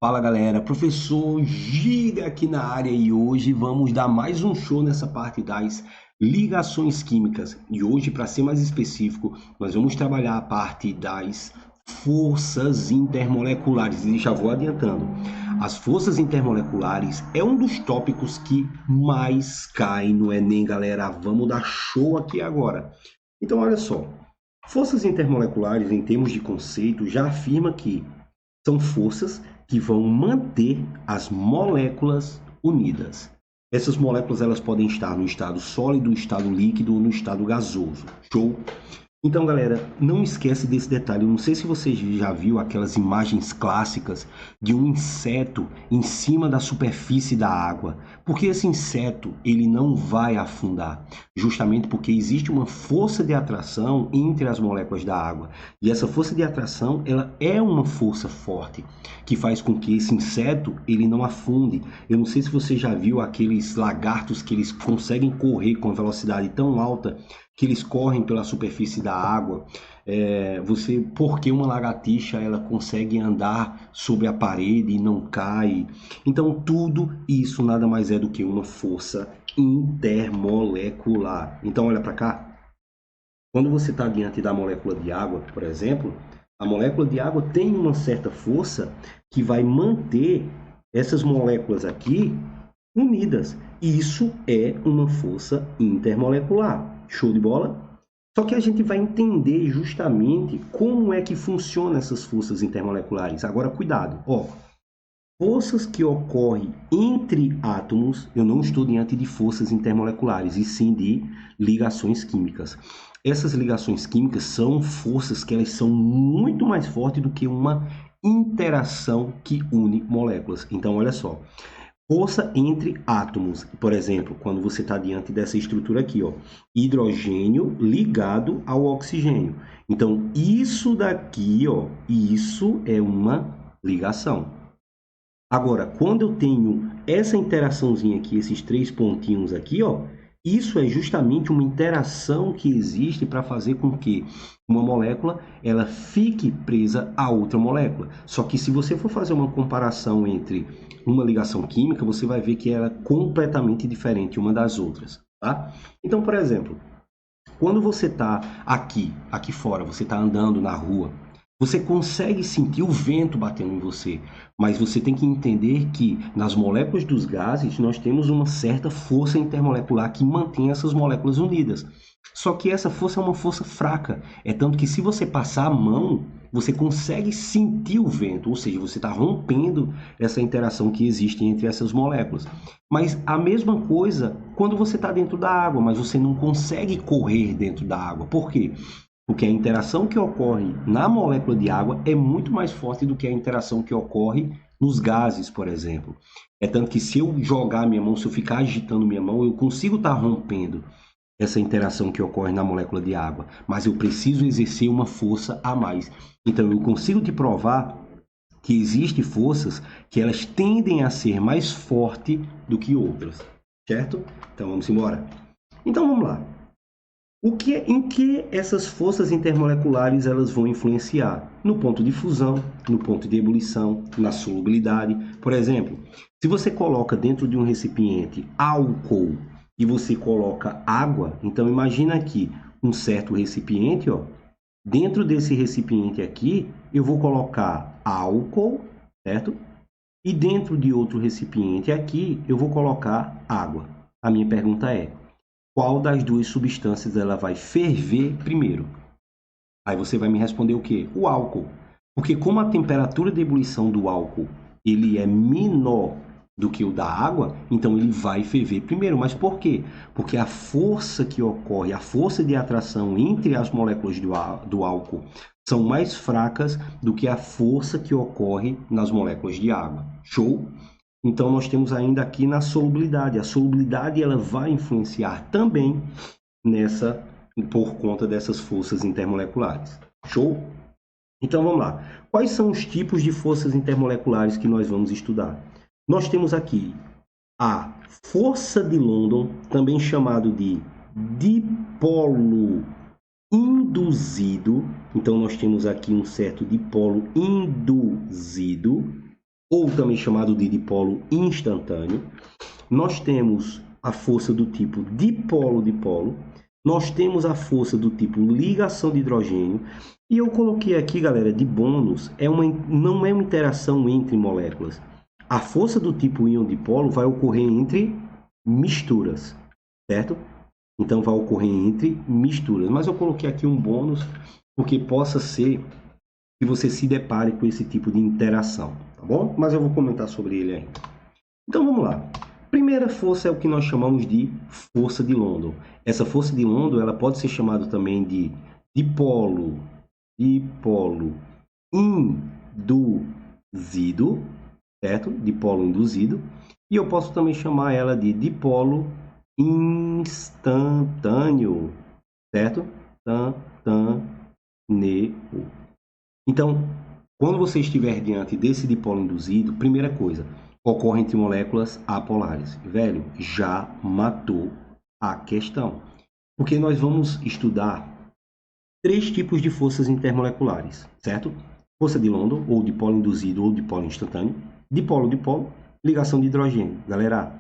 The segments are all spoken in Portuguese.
Fala galera, professor Giga aqui na área e hoje vamos dar mais um show nessa parte das ligações químicas. E hoje, para ser mais específico, nós vamos trabalhar a parte das forças intermoleculares. E já vou adiantando, as forças intermoleculares é um dos tópicos que mais cai no Enem, galera. Vamos dar show aqui agora. Então, olha só, forças intermoleculares, em termos de conceito, já afirma que são forças que vão manter as moléculas unidas. Essas moléculas elas podem estar no estado sólido, no estado líquido ou no estado gasoso. Show? Então, galera, não esquece desse detalhe. Eu não sei se você já viu aquelas imagens clássicas de um inseto em cima da superfície da água. Porque esse inseto, ele não vai afundar, justamente porque existe uma força de atração entre as moléculas da água. E essa força de atração, ela é uma força forte, que faz com que esse inseto, ele não afunde. Eu não sei se você já viu aqueles lagartos que eles conseguem correr com velocidade tão alta que eles correm pela superfície da água. Porque uma lagartixa ela consegue andar sobre a parede e não cai. Então tudo isso nada mais é do que uma força intermolecular. Então olha para cá. Quando você está diante da molécula de água, por exemplo, a molécula de água tem uma certa força que vai manter essas moléculas aqui unidas. Isso é uma força intermolecular. Show de bola? Só que a gente vai entender justamente como é que funcionam essas forças intermoleculares. Agora, cuidado, ó. Forças que ocorrem entre átomos, eu não estou diante de forças intermoleculares, e sim de ligações químicas. Essas ligações químicas são forças que elas são muito mais fortes do que uma interação que une moléculas. Então, olha só. Força entre átomos, por exemplo, quando você está diante dessa estrutura aqui, ó, hidrogênio ligado ao oxigênio. Então, isso daqui, ó, isso é uma ligação. Agora, quando eu tenho essa interaçãozinha aqui, esses três pontinhos aqui, ó, isso é justamente uma interação que existe para fazer com que uma molécula ela fique presa a outra molécula. Só que se você for fazer uma comparação entre uma ligação química, você vai ver que ela é completamente diferente uma das outras, tá? Então, por exemplo, quando você está aqui fora, você está andando na rua, você consegue sentir o vento batendo em você, mas você tem que entender que nas moléculas dos gases nós temos uma certa força intermolecular que mantém essas moléculas unidas. Só que essa força é uma força fraca. É tanto que se você passar a mão, você consegue sentir o vento, ou seja, você está rompendo essa interação que existe entre essas moléculas. Mas a mesma coisa quando você está dentro da água, mas você não consegue correr dentro da água. Por quê? Porque a interação que ocorre na molécula de água é muito mais forte do que a interação que ocorre nos gases, por exemplo. É tanto que se eu jogar minha mão, se eu ficar agitando minha mão, eu consigo estar rompendo essa interação que ocorre na molécula de água, mas eu preciso exercer uma força a mais. Então eu consigo te provar que existem forças que elas tendem a ser mais fortes do que outras, certo? Então vamos embora. Então vamos lá. Em que essas forças intermoleculares elas vão influenciar? No ponto de fusão, no ponto de ebulição, na solubilidade. Por exemplo, se você coloca dentro de um recipiente álcool e você coloca água, então imagina aqui um certo recipiente, ó. Dentro desse recipiente aqui, eu vou colocar álcool, certo? E dentro de outro recipiente aqui, eu vou colocar água. A minha pergunta é: qual das duas substâncias ela vai ferver primeiro? Aí você vai me responder o quê? O álcool. Porque como a temperatura de ebulição do álcool ele é menor do que o da água, então ele vai ferver primeiro. Mas por quê? Porque a força que ocorre, a força de atração entre as moléculas do álcool são mais fracas do que a força que ocorre nas moléculas de água. Show? Então nós temos ainda aqui na solubilidade. A solubilidade ela vai influenciar também por conta dessas forças intermoleculares. Show? Então vamos lá. Quais são os tipos de forças intermoleculares que nós vamos estudar? Nós temos aqui a força de London, também chamado de dipolo induzido. Então nós temos aqui um certo dipolo induzido. ou também chamado de dipolo instantâneo. Nós temos a força do tipo dipolo-dipolo. Nós temos a força do tipo ligação de hidrogênio. E eu coloquei aqui, galera, de bônus, não é uma interação entre moléculas. A força do tipo íon-dipolo vai ocorrer entre misturas, certo? Então, vai ocorrer entre misturas. Mas eu coloquei aqui um bônus, porque possa ser que você se depare com esse tipo de interação, tá bom? Mas eu vou comentar sobre ele ainda. Então, vamos lá. Primeira força é o que nós chamamos de força de London. Essa força de London, ela pode ser chamada também de dipolo induzido, certo? Dipolo induzido. E eu posso também chamar ela de dipolo instantâneo, certo? Instantâneo. Então, quando você estiver diante desse dipolo induzido, primeira coisa, ocorre entre moléculas apolares. Velho, já matou a questão. Porque nós vamos estudar 3 tipos de forças intermoleculares, certo? Força de London, ou dipolo induzido, ou dipolo instantâneo. Dipolo-dipolo, ligação de hidrogênio. Galera,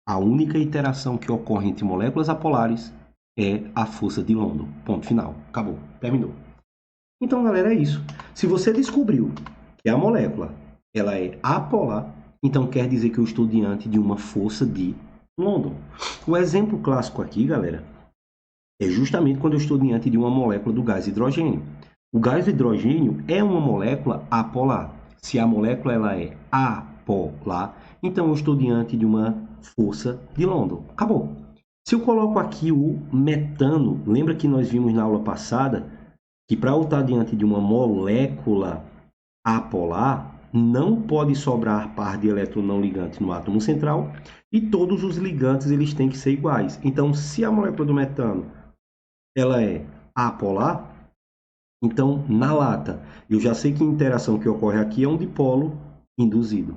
a única interação que ocorre entre moléculas apolares é a força de London. Ponto final. Acabou. Terminou. Então, galera, é isso. Se você descobriu que a molécula ela é apolar, então quer dizer que eu estou diante de uma força de London. O exemplo clássico aqui, galera, é justamente quando eu estou diante de uma molécula do gás hidrogênio. O gás hidrogênio é uma molécula apolar. Se a molécula ela é apolar, então eu estou diante de uma força de London. Acabou. Se eu coloco aqui o metano, lembra que nós vimos na aula passada que para eu estar diante de uma molécula apolar, não pode sobrar par de elétron não ligante no átomo central e todos os ligantes eles têm que ser iguais. Então, se a molécula do metano ela é apolar, então na lata eu já sei que a interação que ocorre aqui é um dipolo induzido.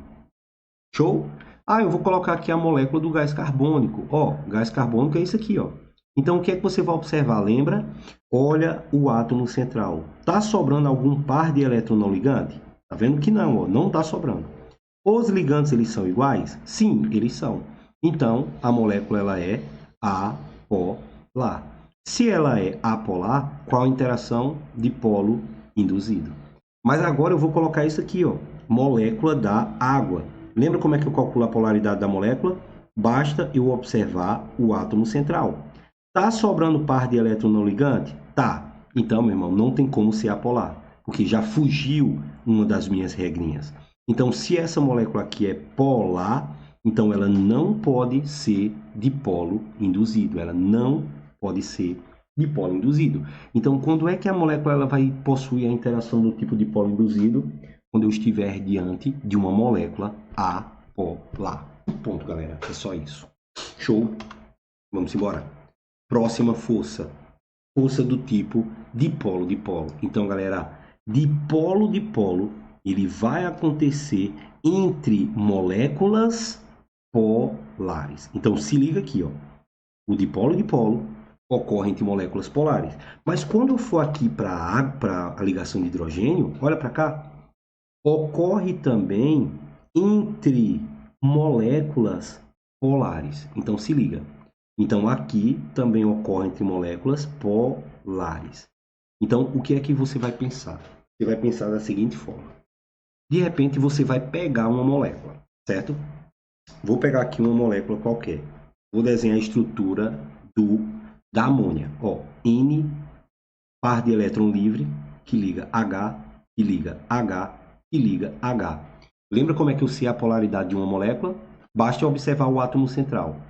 Show? Ah, eu vou colocar aqui a molécula do gás carbônico. Ó, gás carbônico é isso aqui, ó. Então, o que é que você vai observar? Lembra? Olha o átomo central. Está sobrando algum par de elétron não ligante? Tá vendo que não, ó, não está sobrando. Os ligantes, eles são iguais? Sim, eles são. Então, a molécula ela é apolar. Se ela é apolar, qual a interação? Dipolo induzido. Mas agora eu vou colocar isso aqui, ó, molécula da água. Lembra como é que eu calculo a polaridade da molécula? Basta eu observar o átomo central. Tá sobrando par de elétron não ligante? Tá. Então, meu irmão, não tem como ser apolar, porque já fugiu uma das minhas regrinhas. Então, se essa molécula aqui é polar, então ela não pode ser dipolo induzido. Ela não pode ser dipolo induzido. Então, quando é que a molécula ela vai possuir a interação do tipo dipolo induzido? Quando eu estiver diante de uma molécula apolar. Ponto, galera. É só isso. Show? Vamos embora. Próxima força. Força do tipo dipolo-dipolo. Então, galera, dipolo-dipolo, ele vai acontecer entre moléculas polares. Então, se liga aqui, ó. O dipolo-dipolo ocorre entre moléculas polares. Mas quando eu for aqui para a ligação de hidrogênio, olha para cá, ocorre também entre moléculas polares. Então, se liga. Então, aqui também ocorre entre moléculas polares. Então, o que é que você vai pensar? Você vai pensar da seguinte forma. De repente, você vai pegar uma molécula, certo? Vou pegar aqui uma molécula qualquer. Vou desenhar a estrutura da amônia. Ó, N, par de elétron livre, que liga H, que liga H, que liga H. Lembra como é que eu sei a polaridade de uma molécula? Basta observar o átomo central.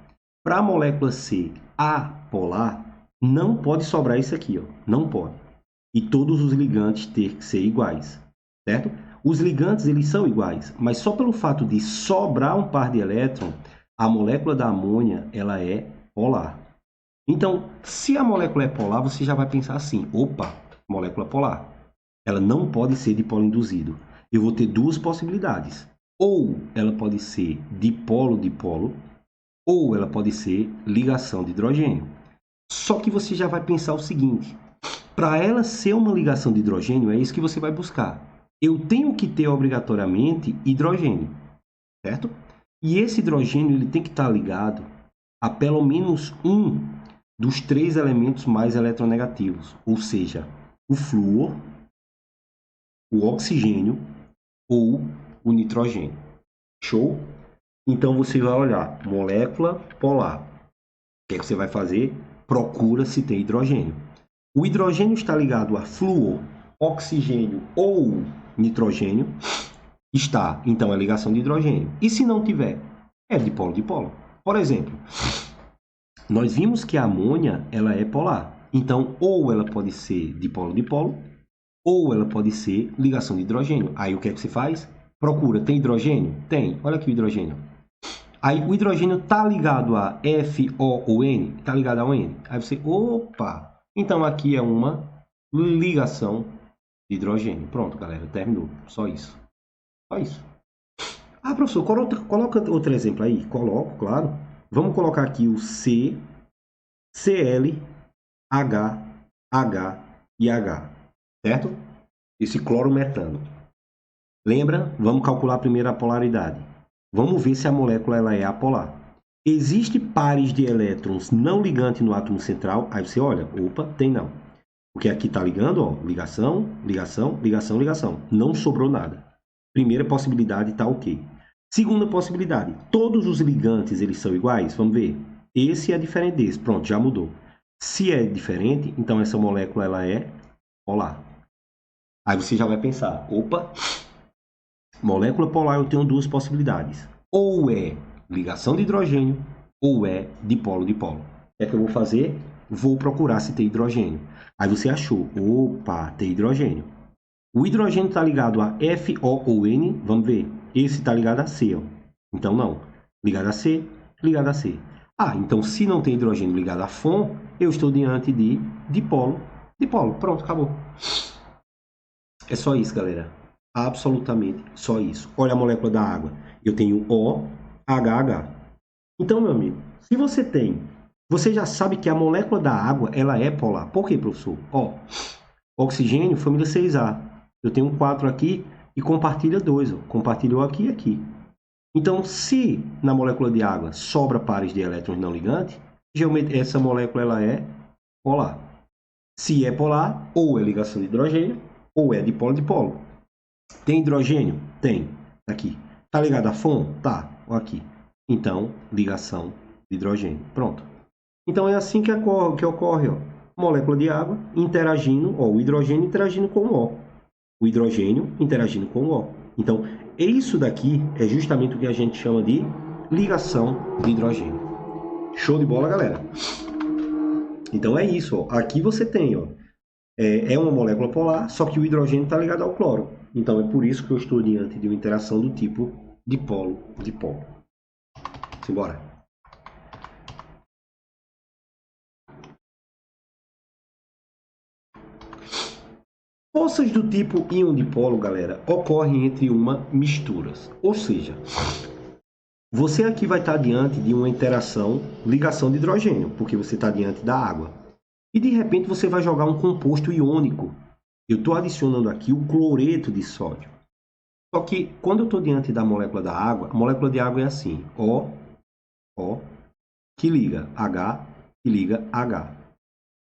Para a molécula ser apolar, não pode sobrar isso aqui, ó. Não pode. E todos os ligantes ter que ser iguais, certo? Os ligantes, eles são iguais, mas só pelo fato de sobrar um par de elétron, a molécula da amônia, ela é polar. Então, se a molécula é polar, você já vai pensar assim, opa, molécula polar. Ela não pode ser dipolo induzido. Eu vou ter duas possibilidades. Ou ela pode ser dipolo-dipolo, ou ela pode ser ligação de hidrogênio. Só que você já vai pensar o seguinte, para ela ser uma ligação de hidrogênio, é isso que você vai buscar. eu tenho que ter obrigatoriamente hidrogênio, certo? E esse hidrogênio ele tem que estar ligado a pelo menos um dos 3 elementos mais eletronegativos, ou seja, o flúor, o oxigênio ou o nitrogênio. Show? Então você vai olhar molécula polar. O que é que você vai fazer? Procura se tem hidrogênio. O hidrogênio está ligado a flúor, oxigênio ou nitrogênio. Está, então é ligação de hidrogênio. E se não tiver, é dipolo dipolo. Por exemplo, nós vimos que a amônia ela é polar. Então, ou ela pode ser dipolo dipolo, ou ela pode ser ligação de hidrogênio. Aí o que é que você faz? Procura, tem hidrogênio? Tem. Olha aqui o hidrogênio. Aí o hidrogênio está ligado a F, O ou N? Está ligado a N. Aí você, opa! Então aqui é uma ligação de hidrogênio. Pronto, galera, terminou. Só isso. Só isso. Ah, professor, coloca outro exemplo aí. Coloco, claro. Vamos colocar aqui o C, Cl, H, H e H. Certo? Esse clorometano. Lembra? Vamos calcular primeiro a polaridade. Vamos ver se a molécula ela é apolar. Existe pares de elétrons não ligantes no átomo central? Aí você olha, opa, tem não. Porque aqui está ligando, ó, ligação, ligação, ligação, ligação. Não sobrou nada. Primeira possibilidade está ok. Segunda possibilidade, todos os ligantes eles são iguais? Vamos ver. Esse é diferente desse. Pronto, já mudou. Se é diferente, então essa molécula ela é polar. Aí você já vai pensar, opa, molécula polar eu tenho duas possibilidades. Ou é ligação de hidrogênio, ou é dipolo-dipolo. O que é que eu vou fazer? Vou procurar se tem hidrogênio. Aí você achou, opa, tem hidrogênio. O hidrogênio está ligado a F, O ou N, vamos ver. Esse está ligado a C, ó. Então não. Ligado a C, ligado a C. Ah, então se não tem hidrogênio ligado a FON, eu estou diante de dipolo, dipolo. Pronto, acabou. É só isso, galera. Absolutamente só isso. Olha a molécula da água. Eu tenho OHH. Então, meu amigo, se você tem, você já sabe que a molécula da água, ela é polar. Por quê, professor? Ó, oxigênio, família 6A. Eu tenho um 4 aqui e compartilha 2. Ó. Compartilhou aqui e aqui. Então, se na molécula de água sobra pares de elétrons não ligantes, essa molécula ela é polar. Se é polar, ou é ligação de hidrogênio, ou é dipolo-dipolo. Tem hidrogênio? Tem. Aqui. Tá ligado a FON? Tá. Aqui. Então, ligação de hidrogênio. Pronto. Então, é assim que ocorre, ó. Molécula de água interagindo, ó, o hidrogênio interagindo com o O. O hidrogênio interagindo com o O. Então, isso daqui é justamente o que a gente chama de ligação de hidrogênio. Show de bola, galera? Então, é isso, ó. Aqui você tem, ó. É uma molécula polar, só que o hidrogênio está ligado ao cloro. Então, é por isso que eu estou diante de uma interação do tipo dipolo-dipolo. Simbora. Forças do tipo íon-dipolo, galera, ocorrem entre misturas. Ou seja, você aqui vai estar diante de uma interação, ligação de hidrogênio, porque você está diante da água. E de repente você vai jogar um composto iônico. Eu estou adicionando aqui o cloreto de sódio. Só que quando eu estou diante da molécula da água, a molécula de água é assim, O, que liga H, que liga H.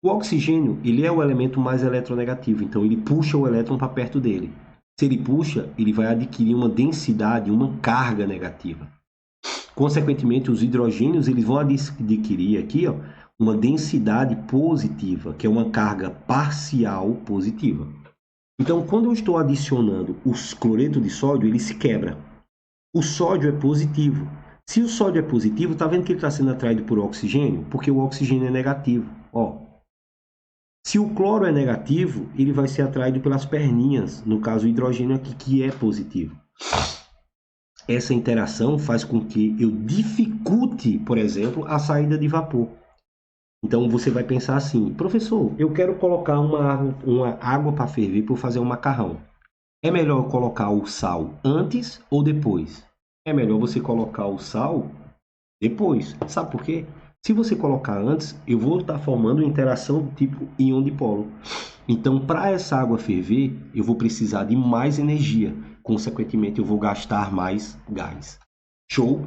O oxigênio, ele é o elemento mais eletronegativo, então ele puxa o elétron para perto dele. Se ele puxa, ele vai adquirir uma densidade, uma carga negativa. Consequentemente, os hidrogênios eles vão adquirir aqui, ó, uma densidade positiva, que é uma carga parcial positiva. Então, quando eu estou adicionando os cloreto de sódio, ele se quebra. O sódio é positivo. Se o sódio é positivo, está vendo que ele está sendo atraído por oxigênio? Porque o oxigênio é negativo. Ó. Se o cloro é negativo, ele vai ser atraído pelas perninhas, no caso o hidrogênio aqui, que é positivo. Essa interação faz com que eu dificulte, por exemplo, a saída de vapor. Então você vai pensar assim, professor, eu quero colocar uma água para ferver para fazer um macarrão. É melhor colocar o sal antes ou depois? É melhor você colocar o sal depois. Sabe por quê? Se você colocar antes, eu vou estar formando uma interação do tipo íon-dipolo. Então, para essa água ferver, eu vou precisar de mais energia. Consequentemente, eu vou gastar mais gás. Show?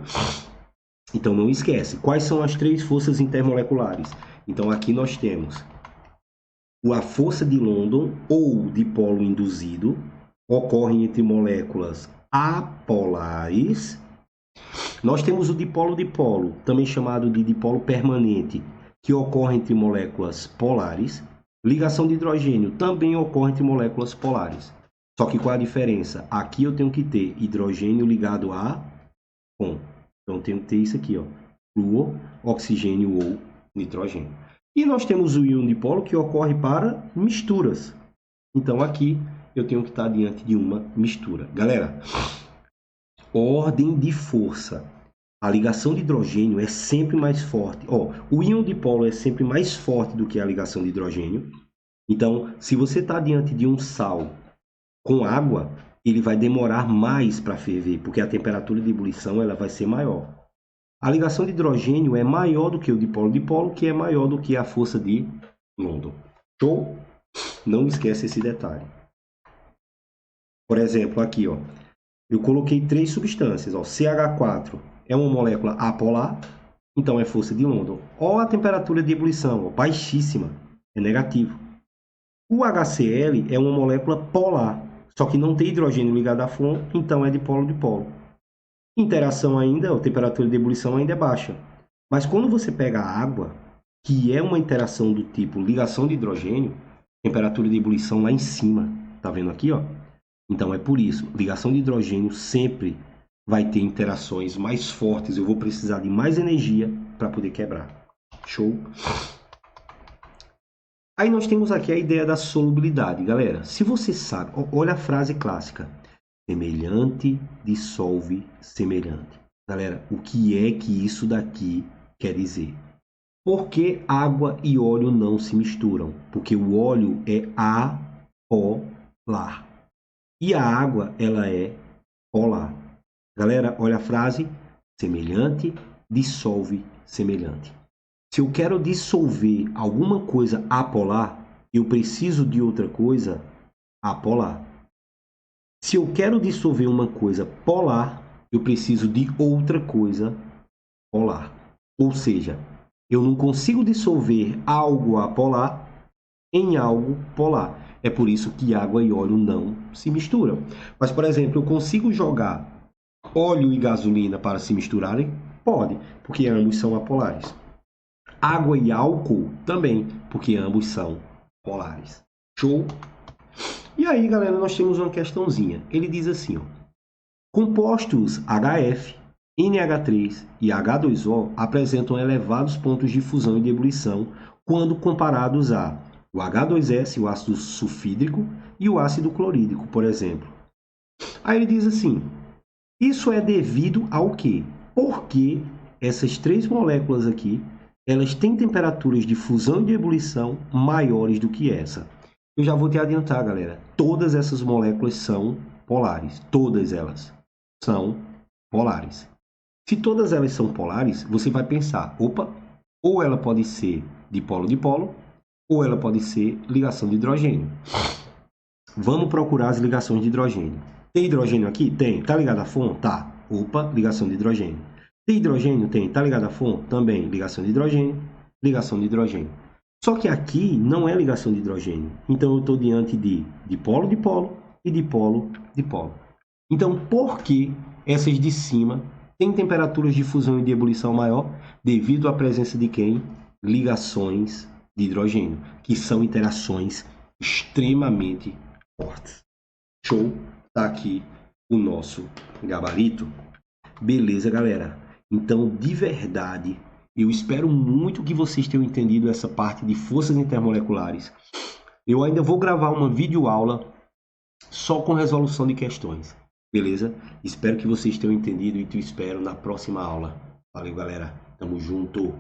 Então, não esquece. Quais são as 3 forças intermoleculares? Então, aqui nós temos a força de London ou dipolo induzido, ocorre entre moléculas apolares. Nós temos o dipolo-dipolo, também chamado de dipolo permanente, que ocorre entre moléculas polares. Ligação de hidrogênio também ocorre entre moléculas polares. Só que qual a diferença? Aqui eu tenho que ter hidrogênio ligado a com. Então eu tenho que ter isso aqui, ó, flúor, oxigênio ou nitrogênio. E nós temos o íon dipolo que ocorre para misturas. Então aqui eu tenho que estar diante de uma mistura. Galera, ordem de força. A ligação de hidrogênio é sempre mais forte. O íon dipolo é sempre mais forte do que a ligação de hidrogênio. Então, se você está diante de um sal com água, ele vai demorar mais para ferver, porque a temperatura de ebulição ela vai ser maior. A ligação de hidrogênio é maior do que o dipolo-dipolo, que é maior do que a força de London. Show? Não esquece esse detalhe. Por exemplo, aqui, ó, eu coloquei 3 substâncias. Ó, CH4 é uma molécula apolar, então é força de London. Olha a temperatura de ebulição, ó, baixíssima, é negativo. O HCl é uma molécula polar, só que não tem hidrogênio ligado a flúor, então é dipolo-dipolo. Interação ainda, a temperatura de ebulição ainda é baixa. Mas quando você pega a água, que é uma interação do tipo ligação de hidrogênio, temperatura de ebulição lá em cima. Tá vendo aqui, ó? Então é por isso, ligação de hidrogênio sempre vai ter interações mais fortes. Eu vou precisar de mais energia para poder quebrar. Show? Aí nós temos aqui a ideia da solubilidade. Galera, se você sabe, olha a frase clássica. Semelhante dissolve semelhante. Galera, o que é que isso daqui quer dizer? Por que água e óleo não se misturam? Porque o óleo é apolar. E a água, ela é polar. Galera, olha a frase. Semelhante dissolve semelhante. Se eu quero dissolver alguma coisa apolar, eu preciso de outra coisa apolar. Se eu quero dissolver uma coisa polar, eu preciso de outra coisa polar. Ou seja, eu não consigo dissolver algo apolar em algo polar. É por isso que água e óleo não se misturam. Mas, por exemplo, eu consigo jogar óleo e gasolina para se misturarem? Pode, porque ambos são apolares. Água e álcool também, porque ambos são polares. Show? E aí, galera, nós temos uma questãozinha. Ele diz assim, ó, compostos HF, NH3 e H2O apresentam elevados pontos de fusão e de ebulição quando comparados a o H2S, o ácido sulfídrico, e o ácido clorídrico, por exemplo. Aí ele diz assim, isso é devido ao quê? Porque essas 3 moléculas aqui, elas têm temperaturas de fusão e de ebulição maiores do que essa. Eu já vou te adiantar, galera. Todas essas moléculas são polares. Todas elas são polares. Se todas elas são polares, você vai pensar, opa, ou ela pode ser dipolo-dipolo, ou ela pode ser ligação de hidrogênio. Vamos procurar as ligações de hidrogênio. Tem hidrogênio aqui? Tem. Tá ligado a flúor? Tá. Opa, ligação de hidrogênio. Tem hidrogênio? Tem. Tá ligado a flúor? Também. Ligação de hidrogênio. Ligação de hidrogênio. Só que aqui não é ligação de hidrogênio. Então, eu estou diante de dipolo-dipolo e dipolo-dipolo. Então, por que essas de cima têm temperaturas de fusão e de ebulição maior? Devido à presença de quem? Ligações de hidrogênio, que são interações extremamente fortes. Show? Tá aqui o nosso gabarito. Beleza, galera? Então, de verdade, eu espero muito que vocês tenham entendido essa parte de forças intermoleculares. Eu ainda vou gravar uma videoaula só com resolução de questões. Beleza? Espero que vocês tenham entendido e te espero na próxima aula. Valeu, galera. Tamo junto.